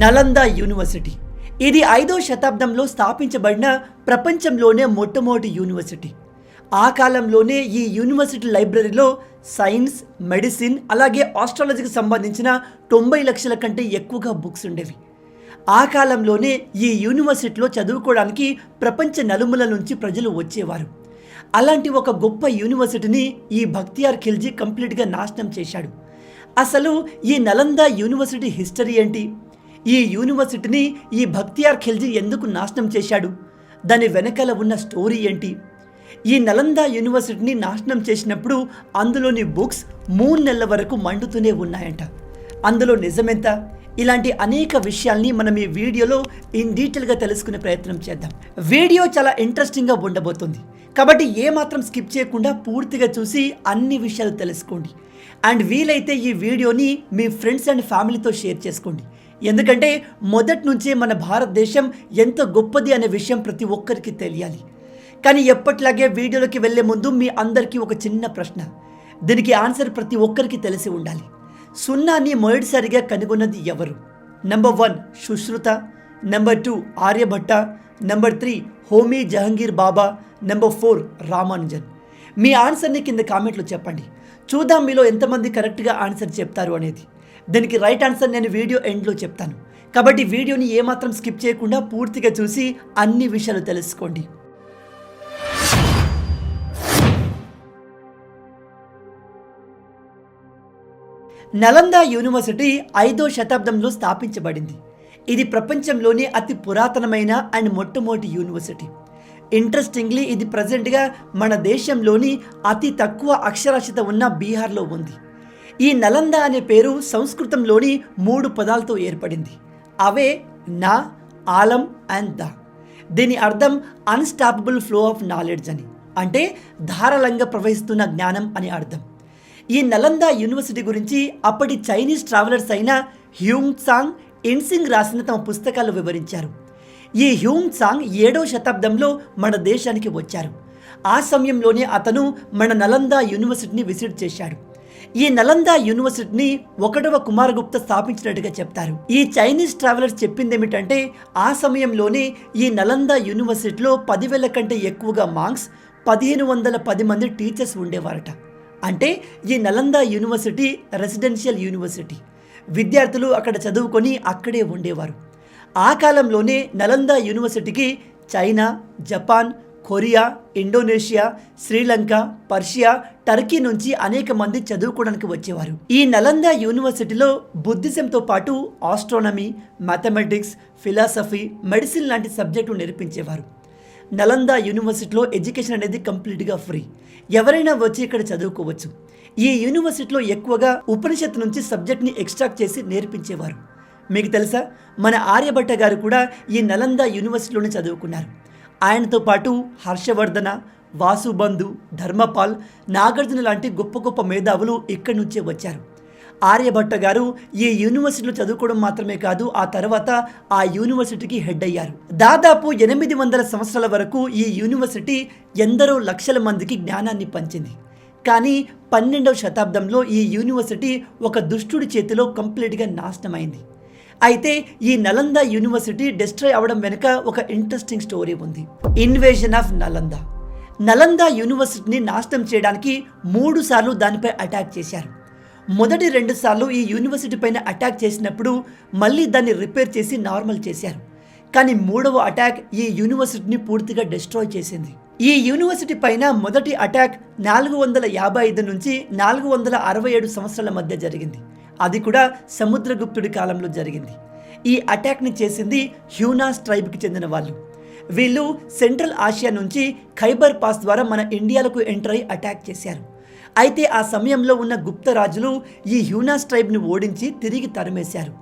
Nalanda university ఇది 5వ శతాబ్దంలో స్థాపించబడిన ప్రపంచంలోనే మొట్టమొదటి యూనివర్సిటీ. ఆ కాలంలోనే ఈ యూనివర్సిటీ లైబ్రరీలో సైన్స్, మెడిసిన్ అలాగే ఆస్ట్రాలజీకి సంబంధించిన 90 లక్షల కంటే ఎక్కువగా బుక్స్ ఉండేవి. ఆ కాలంలోనే ఈ యూనివర్సిటీలో చదువుకోవడానికి ప్రపంచ నలుమూల నుంచి ప్రజలు వచ్చేవారు. అలాంటి ఒక గొప్ప యూనివర్సిటీని ఈ బఖ్తియార్ ఖిల్జీ కంప్లీట్గా నాశనం చేశాడు. అసలు ఈ నలంద యూనివర్సిటీ హిస్టరీ ఏంటి? ఈ యూనివర్సిటీని ఈ బఖ్తియార్ ఖిల్జీ ఎందుకు నాశనం చేశాడు? దాని వెనకాల ఉన్న స్టోరీ ఏంటి? ఈ నలంద యూనివర్సిటీని నాశనం చేసినప్పుడు అందులోని బుక్స్ 3 నెలల వరకు మండుతూనే ఉన్నాయంట. అందులో నిజమెంత? ఇలాంటి అనేక విషయాల్ని మనం ఈ వీడియోలో ఇన్ డీటెయిల్గా తెలుసుకునే ప్రయత్నం చేద్దాం. వీడియో చాలా ఇంట్రెస్టింగ్గా ఉండబోతుంది కాబట్టి ఏమాత్రం స్కిప్ చేయకుండా పూర్తిగా చూసి అన్ని విషయాలు తెలుసుకోండి. అండ్ వీలైతే ఈ వీడియోని మీ ఫ్రెండ్స్ అండ్ ఫ్యామిలీతో షేర్ చేసుకోండి. ఎందుకంటే మొదటి నుంచే మన భారతదేశం ఎంత గొప్పది అనే విషయం ప్రతి ఒక్కరికి తెలియాలి. కానీ ఎప్పట్లాగే వీడియోలోకి వెళ్ళే ముందు మీ అందరికీ ఒక చిన్న ప్రశ్న. దీనికి ఆన్సర్ ప్రతి ఒక్కరికి తెలిసి ఉండాలి. సున్నాని మొదటిసారిగా కనుగొన్నది ఎవరు? Number 1 Sushruta, number 2 Aryabhatta, number 3 Homi Jahangir Bhabha, number 4 Ramanujan. మీ ఆన్సర్ని కింద కామెంట్లో చెప్పండి. చూద్దాం మీలో ఎంతమంది కరెక్ట్గా ఆన్సర్ చెప్తారు అనేది. దీనికి రైట్ ఆన్సర్ నేను వీడియో ఎండ్లో చెప్తాను. కాబట్టి వీడియోని ఏమాత్రం స్కిప్ చేయకుండా పూర్తిగా చూసి అన్ని విషయాలు తెలుసుకోండి. నలంద యూనివర్సిటీ 5వ శతాబ్దంలో స్థాపించబడింది. ఇది ప్రపంచంలోనే అతి పురాతనమైన అండ్ మొట్టమొదటి యూనివర్సిటీ. ఇంట్రెస్టింగ్లీ ఇది ప్రజెంట్గా మన దేశంలోని అతి తక్కువ అక్షరాస్యత ఉన్న బీహార్లో ఉంది. ఈ నలంద అనే పేరు సంస్కృతంలోని 3 పదాలతో ఏర్పడింది. అవే నా, ఆలం అండ్ ద. దీని అర్థం అన్స్టాపబుల్ ఫ్లో ఆఫ్ నాలెడ్జ్ అని, అంటే ధారాళంగా ప్రవహిస్తున్న జ్ఞానం అని అర్థం. ఈ నలంద యూనివర్సిటీ గురించి అప్పటి చైనీస్ ట్రావెలర్స్ అయిన హ్యూంగ్ త్సాంగ్, ఇన్సింగ్ రాసిన తమ పుస్తకాలు వివరించారు. ఈ హ్యూంగ్ త్సాంగ్ 7వ శతాబ్దంలో మన దేశానికి వచ్చారు. ఆ సమయంలోనే అతను మన నలంద యూనివర్సిటీని విజిట్ చేశాడు. ఈ నలంద యూనివర్సిటీని 1వ కుమారగుప్త స్థాపించినట్టుగా చెప్తారు. ఈ చైనీస్ ట్రావెలర్స్ చెప్పింది ఏమిటంటే ఆ సమయంలోనే ఈ నలంద యూనివర్సిటీలో 10,000 కంటే ఎక్కువగా మాంక్స్, 1510 మంది టీచర్స్ ఉండేవారట. అంటే ఈ నలంద యూనివర్సిటీ రెసిడెన్షియల్ యూనివర్సిటీ. విద్యార్థులు అక్కడ చదువుకొని అక్కడే ఉండేవారు. ఆ కాలంలోనే నలంద యూనివర్సిటీకి China, Japan, Korea, Indonesia, Sri Lanka, Persia, Turkey నుంచి అనేక మంది చదువుకోవడానికి వచ్చేవారు. ఈ నలంద యూనివర్సిటీలో బుద్ధిజంతో పాటు ఆస్ట్రానమీ, మ్యాథమెటిక్స్, ఫిలాసఫీ, మెడిసిన్ లాంటి సబ్జెక్టు నేర్పించేవారు. నలంద యూనివర్సిటీలో ఎడ్యుకేషన్ అనేది కంప్లీట్గా ఫ్రీ. ఎవరైనా వచ్చి ఇక్కడ చదువుకోవచ్చు. ఈ యూనివర్సిటీలో ఎక్కువగా ఉపనిషత్తు నుంచి సబ్జెక్ట్ని ఎక్స్ట్రాక్ట్ చేసి నేర్పించేవారు. మీకు తెలుసా, మన ఆర్యభట్ట గారు కూడా ఈ నలంద యూనివర్సిటీలోనే చదువుకున్నారు. ఆయనతో పాటు హర్షవర్ధన, వాసుబంధు, ధర్మపాల్, నాగార్జున లాంటి గొప్ప గొప్ప మేధావులు ఇక్కడి నుంచే వచ్చారు. ఆర్యభట్ట గారు ఈ యూనివర్సిటీలో చదువుకోవడం మాత్రమే కాదు, ఆ తర్వాత ఆ యూనివర్సిటీకి హెడ్ అయ్యారు. దాదాపు 800 సంవత్సరాల వరకు ఈ యూనివర్సిటీ ఎందరో లక్షల మందికి జ్ఞానాన్ని పంచింది. కానీ 12వ శతాబ్దంలో ఈ యూనివర్సిటీ ఒక దుష్టుడి చేతిలో కంప్లీట్గా నాశనమైంది. అయితే ఈ నలంద యూనివర్సిటీ డిస్ట్రాయ్ అవ్వడం వెనుక ఒక ఇంట్రెస్టింగ్ స్టోరీ ఉంది. Invasion of Nalanda. నలంద యూనివర్సిటీని నాశనం చేయడానికి 3 సార్లు దానిపై అటాక్ చేశారు. మొదటి 2 సార్లు ఈ యూనివర్సిటీ పైన అటాక్ చేసినప్పుడు మళ్ళీ దాన్ని రిపేర్ చేసి నార్మల్ చేశారు. కానీ 3వ అటాక్ ఈ యూనివర్సిటీని పూర్తిగా డిస్ట్రాయ్ చేసింది. ఈ యూనివర్సిటీ పైన మొదటి అటాక్ 455 నుంచి 467 సంవత్సరాల మధ్య జరిగింది. అది కూడా సముద్రగుప్తుడి కాలంలో జరిగింది. ఈ అటాక్ని చేసింది హ్యూనాస్ ట్రైబ్కి చెందిన వాళ్ళు. వీళ్ళు సెంట్రల్ ఆసియా నుంచి ఖైబర్ పాస్ ద్వారా మన ఇండియాలకు ఎంటర్ అయి అటాక్ చేశారు. అయితే ఆ సమయంలో ఉన్న గుప్త రాజులు ఈ హ్యూనాస్ ట్రైబ్ని ఓడించి తిరిగి తరిమేశారు.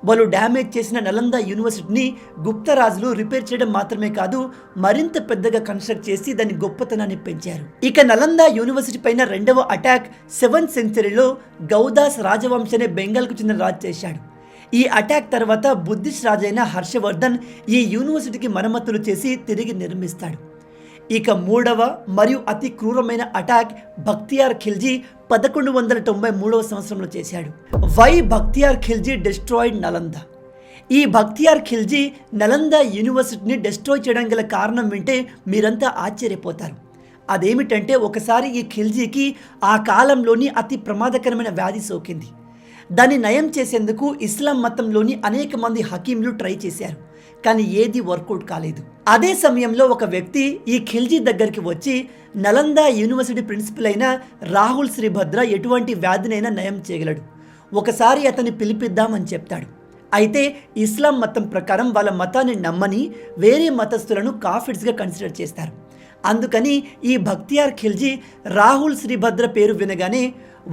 వాళ్ళు డ్యామేజ్ చేసిన నలంద యూనివర్సిటీని గుప్త రాజులు రిపేర్ చేయడం మాత్రమే కాదు, మరింత పెద్దగా కన్స్ట్రక్ట్ చేసి దాని గొప్పతనాన్ని పెంచారు. ఇక నలంద యూనివర్సిటీ పైన 2వ అటాక్ 7th సెంచరీలో గౌదాస్ రాజవంశ అనే బెంగాల్కు చెందిన రాజు చేశాడు. ఈ అటాక్ తర్వాత బుద్ధిస్ట్ రాజైన హర్షవర్ధన్ ఈ యూనివర్సిటీకి మరమ్మతులు చేసి తిరిగి నిర్మిస్తాడు. ఇక మూడవ మరియు అతి క్రూరమైన అటాక్ బఖ్తియార్ ఖిల్జీ 1193వ సంవత్సరంలో చేశాడు. Why Bakhtiyar Khilji destroyed Nalanda? ఈ బఖ్తియార్ ఖిల్జీ నలంద యూనివర్సిటీని డిస్ట్రాయ్ చేయడం గల కారణం వింటే మీరంతా ఆశ్చర్యపోతారు. అదేమిటంటే ఒకసారి ఈ ఖిల్జీకి ఆ కాలంలోని అతి ప్రమాదకరమైన వ్యాధి సోకింది. దాన్ని నయం చేసేందుకు ఇస్లాం మతంలోని అనేక మంది హకీంలు ట్రై చేశారు, కానీ ఏది వర్కౌట్ కాలేదు. అదే సమయంలో ఒక వ్యక్తి ఈ ఖిల్జీ దగ్గరికి వచ్చి నలంద యూనివర్సిటీ ప్రిన్సిపల్ అయిన రాహుల్ శ్రీభద్ర ఎటువంటి వ్యాధినైనా నయం చేయగలడు, ఒకసారి అతన్ని పిలిపిద్దామని చెప్తాడు. అయితే ఇస్లాం మతం ప్రకారం వాళ్ళ మతాన్ని నమ్మని వేరే మతస్థులను కాఫిర్స్గా కన్సిడర్ చేస్తారు. అందుకని ఈ బఖ్తియార్ ఖిల్జీ రాహుల్ శ్రీభద్ర పేరు వినగానే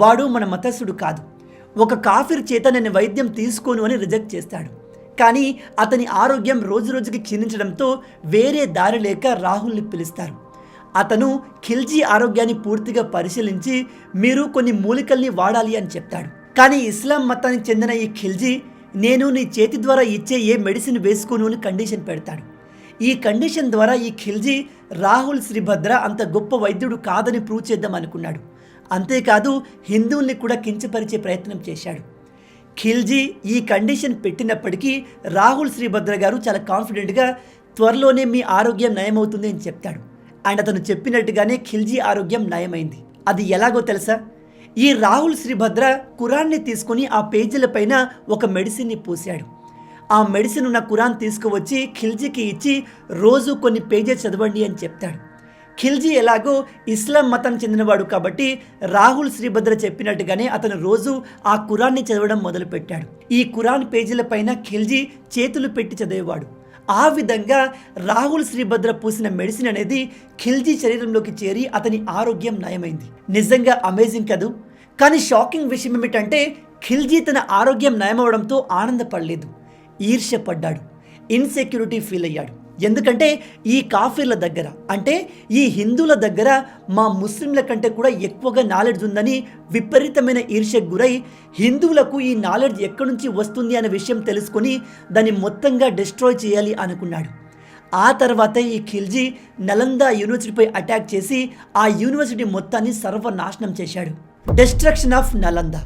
వాడు మన మతస్థుడు కాదు, ఒక కాఫిర్ చేత నేను వైద్యం తీసుకోను అని రిజెక్ట్ చేస్తాడు. కానీ అతని ఆరోగ్యం రోజురోజుకి క్షీణించడంతో వేరే దారి లేక రాహుల్ని పిలుస్తారు. అతను ఖిల్జీ ఆరోగ్యాన్ని పూర్తిగా పరిశీలించి మీరు కొన్ని మూలికల్ని వాడాలి అని చెప్తాడు. కానీ ఇస్లాం మతానికి చెందిన ఈ ఖిల్జీ నేను నీ చేతి ద్వారా ఇచ్చే ఏ మెడిసిన్ వేసుకోను అని కండిషన్ పెడతాడు. ఈ కండిషన్ ద్వారా ఈ ఖిల్జీ రాహుల్ శ్రీభద్ర అంత గొప్ప వైద్యుడు కాదని ప్రూవ్ చేద్దాం అనుకున్నాడు. అంతేకాదు హిందువుల్ని కూడా కించపరిచే ప్రయత్నం చేశాడు. ఖిల్జీ ఈ కండిషన్ పెట్టినప్పటికీ రాహుల్ శ్రీభద్ర గారు చాలా కాన్ఫిడెంట్గా త్వరలోనే మీ ఆరోగ్యం నయమవుతుంది అని చెప్తాడు. అండ్ అతను చెప్పినట్టుగానే ఖిల్జీ ఆరోగ్యం నయమైంది. అది ఎలాగో తెలుసా? ఈ రాహుల్ శ్రీభద్ర ఖురాన్ని తీసుకుని ఆ పేజీల పైన ఒక మెడిసిన్ని పూశాడు. ఆ మెడిసిన్ ఉన్న ఖురాన్ తీసుకువచ్చి ఖిల్జీకి ఇచ్చి రోజు కొన్ని పేజెస్ చదవండి అని చెప్తాడు. ఖిల్జీ ఎలాగో ఇస్లాం మతం చెందినవాడు కాబట్టి రాహుల్ శ్రీభద్ర చెప్పినట్టుగానే అతను రోజు ఆ ఖురాన్ని చదవడం మొదలుపెట్టాడు. ఈ ఖురాన్ పేజీల పైన ఖిల్జీ చేతులు పెట్టి చదివేవాడు. ఆ విధంగా రాహుల్ శ్రీభద్ర పూసిన మెడిసిన్ అనేది ఖిల్జీ శరీరంలోకి చేరి అతని ఆరోగ్యం నయమైంది. నిజంగా అమేజింగ్ కదూ. కానీ షాకింగ్ విషయం ఏమిటంటే ఖిల్జీ తన ఆరోగ్యం నయమవడంతో ఆనందపడలేదు, ఈర్ష్యపడ్డాడు, ఇన్సెక్యూరిటీ ఫీల్ అయ్యాడు. ఎందుకంటే ఈ కాఫీర్ల దగ్గర అంటే ఈ హిందువుల దగ్గర మా ముస్లింల కంటే కూడా ఎక్కువగా నాలెడ్జ్ ఉందని విపరీతమైన ఈర్ష్యకు గురై హిందువులకు ఈ నాలెడ్జ్ ఎక్కడి నుంచి వస్తుంది అనే విషయం తెలుసుకొని దాన్ని మొత్తంగా డిస్ట్రాయ్ చేయాలి అనుకున్నాడు. ఆ తర్వాత ఈ ఖిల్జీ నలంద యూనివర్సిటీపై అటాక్ చేసి ఆ యూనివర్సిటీ మొత్తాన్ని సర్వనాశనం చేశాడు. Destruction of Nalanda.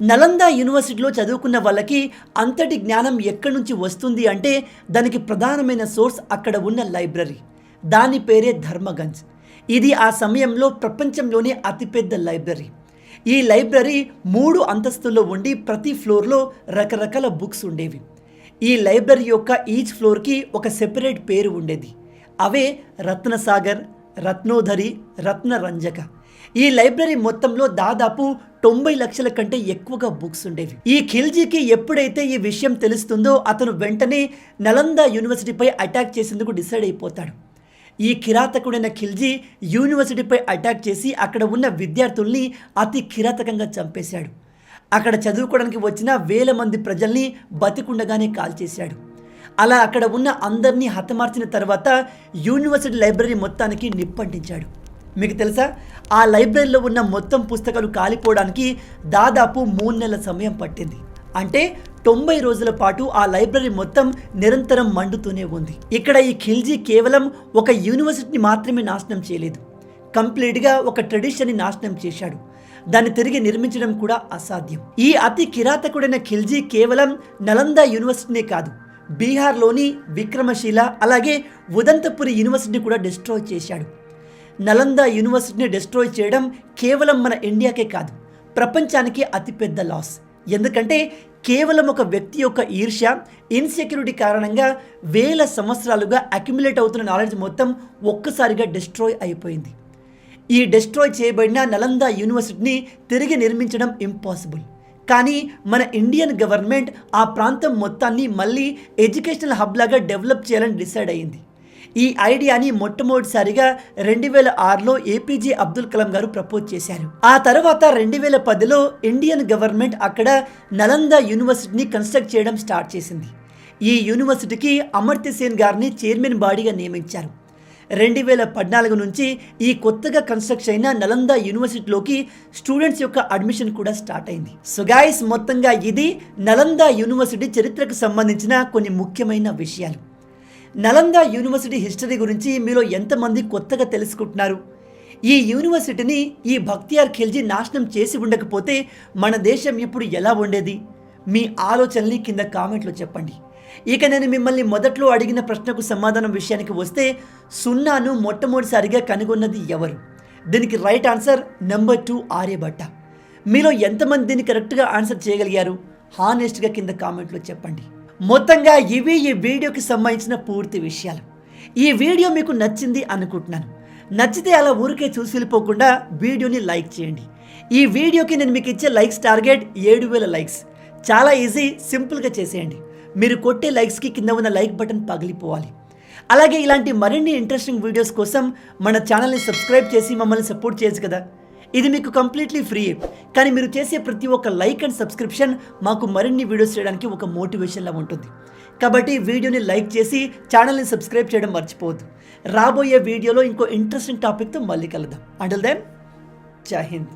నలంద యూనివర్సిటీలో చదువుకున్న వాళ్ళకి అంతటి జ్ఞానం ఎక్కడి నుంచి వస్తుంది అంటే దానికి ప్రధానమైన సోర్స్ అక్కడ ఉన్న లైబ్రరీ. దాని పేరే ధర్మగంజ్. ఇది ఆ సమయంలో ప్రపంచంలోనే అతిపెద్ద లైబ్రరీ. ఈ లైబ్రరీ 3 అంతస్తుల్లో ఉండి ప్రతి ఫ్లోర్లో రకరకాల బుక్స్ ఉండేవి. ఈ లైబ్రరీ యొక్క ఈచ్ ఫ్లోర్కి ఒక సెపరేట్ పేరు ఉండేది. అవే రత్నసాగర్, రత్నోధరి, రత్నరంజక. ఈ లైబ్రరీ మొత్తంలో దాదాపు 90 లక్షల కంటే ఎక్కువగా బుక్స్ ఉండేవి. ఈ ఖిల్జీకి ఎప్పుడైతే ఈ విషయం తెలుస్తుందో అతను వెంటనే నలంద యూనివర్సిటీపై అటాక్ చేసేందుకు డిసైడ్ అయిపోతాడు. ఈ కిరాతకుడైన ఖిల్జీ యూనివర్సిటీపై అటాక్ చేసి అక్కడ ఉన్న విద్యార్థుల్ని అతి కిరాతకంగా చంపేశాడు. అక్కడ చదువుకోవడానికి వచ్చిన వేల మంది ప్రజల్ని బతికుండగానే కాల్చేశాడు. అలా అక్కడ ఉన్న అందరినీ హతమార్చిన తర్వాత యూనివర్సిటీ లైబ్రరీ మొత్తానికి నిప్పంటించాడు. మీకు తెలుసా, ఆ లైబ్రరీలో ఉన్న మొత్తం పుస్తకాలు కాలిపోవడానికి దాదాపు 3 నెలల సమయం పట్టింది. అంటే 90 రోజుల పాటు ఆ లైబ్రరీ మొత్తం నిరంతరం మండుతూనే ఉంది. ఇక్కడ ఈ ఖిల్జీ కేవలం ఒక యూనివర్సిటీని మాత్రమే నాశనం చేయలేదు, కంప్లీట్గా ఒక ట్రెడిషన్ని నాశనం చేశాడు. దాన్ని తిరిగి నిర్మించడం కూడా అసాధ్యం. ఈ అతి కిరాతకుడైన ఖిల్జీ కేవలం నలంద యూనివర్సిటీనే కాదు, బీహార్లోని విక్రమశీల అలాగే ఉదంతపురి యూనివర్సిటీని కూడా డిస్ట్రాయ్ చేశాడు. నలంద యూనివర్సిటీని డిస్ట్రాయ్ చేయడం కేవలం మన ఇండియాకే కాదు, ప్రపంచానికి అతిపెద్ద లాస్. ఎందుకంటే కేవలం ఒక వ్యక్తి యొక్క ఈర్ష్య, ఇన్సెక్యూరిటీ కారణంగా వేల సంవత్సరాలుగా అక్యుములేట్ అవుతున్న నాలెడ్జ్ మొత్తం ఒక్కసారిగా డిస్ట్రాయ్ అయిపోయింది. ఈ డిస్ట్రాయ్ చేయబడిన నలంద యూనివర్సిటీని తిరిగి నిర్మించడం ఇంపాసిబుల్. కానీ మన ఇండియన్ గవర్నమెంట్ ఆ ప్రాంతం మొత్తాన్ని మళ్ళీ ఎడ్యుకేషనల్ హబ్ లాగా డెవలప్ చేయాలని డిసైడ్ అయ్యింది. ఈ ఐడియాని మొట్టమొదటిసారిగా 2006లో ఏపీజే అబ్దుల్ కలాం గారు ప్రపోజ్ చేశారు. ఆ తర్వాత 2010లో ఇండియన్ గవర్నమెంట్ అక్కడ నలంద యూనివర్సిటీని కన్స్ట్రక్ట్ చేయడం స్టార్ట్ చేసింది. ఈ యూనివర్సిటీకి అమర్త్య సేన్ గారిని చైర్మన్ బాడీగా నియమించారు. 2014 నుంచి ఈ కొత్తగా కన్స్ట్రక్ట్ అయిన నలంద యూనివర్సిటీలోకి స్టూడెంట్స్ యొక్క అడ్మిషన్ కూడా స్టార్ట్ అయింది. సో గైస్, మొత్తంగా ఇది నలంద యూనివర్సిటీ చరిత్రకు సంబంధించిన కొన్ని ముఖ్యమైన విషయాలు. నలంద యూనివర్సిటీ హిస్టరీ గురించి మీలో ఎంతమంది కొత్తగా తెలుసుకుంటున్నారు? ఈ యూనివర్సిటీని ఈ బఖ్తియార్ ఖిల్జీ నాశనం చేసి ఉండకపోతే మన దేశం ఇప్పుడు ఎలా ఉండేది? మీ ఆలోచనల్ని కింద కామెంట్లో చెప్పండి. ఇక నేను మిమ్మల్ని మొదట్లో అడిగిన ప్రశ్నకు సమాధానం విషయానికి వస్తే సున్నాను మొట్టమొదటిసారిగా కనుగొన్నది ఎవరు? దీనికి రైట్ ఆన్సర్ నెంబర్ 2 ఆర్యభట్ట. మీలో ఎంతమంది దీన్ని కరెక్ట్గా ఆన్సర్ చేయగలిగారు? హానెస్ట్గా కింద కామెంట్లో చెప్పండి. మొత్తంగా ఇవి ఈ వీడియోకి సంబంధించిన పూర్తి విషయాలు. ఈ వీడియో మీకు నచ్చింది అనుకుంటున్నాను. నచ్చితే అలా ఊరికే చూసి వెళ్ళిపోకుండా వీడియోని లైక్ చేయండి. ఈ వీడియోకి నేను మీకు ఇచ్చే లైక్స్ టార్గెట్ 7000 లైక్స్. చాలా ఈజీ, సింపుల్గా చేసేయండి. మీరు కొట్టే లైక్స్కి కింద ఉన్న లైక్ బటన్ పగిలిపోవాలి. అలాగే ఇలాంటి మరిన్ని ఇంట్రెస్టింగ్ వీడియోస్ కోసం మన ఛానల్ని సబ్స్క్రైబ్ చేసి మమ్మల్ని సపోర్ట్ చేయొచ్చు కదా. ఇది మీకు కంప్లీట్లీ ఫ్రీ. కానీ మీరు చేసే ప్రతి ఒక్క లైక్ అండ్ సబ్స్క్రిప్షన్ మాకు మరిన్ని వీడియోస్ చేయడానికి ఒక మోటివేషన్లా ఉంటుంది. కాబట్టి వీడియోని లైక్ చేసి ఛానల్ని సబ్స్క్రైబ్ చేయడం మర్చిపోవద్దు. రాబోయే వీడియోలో ఇంకో ఇంట్రెస్టింగ్ టాపిక్తో మళ్ళీ కలుద్దాం. అంటిల్ దెన్, జై హింద్.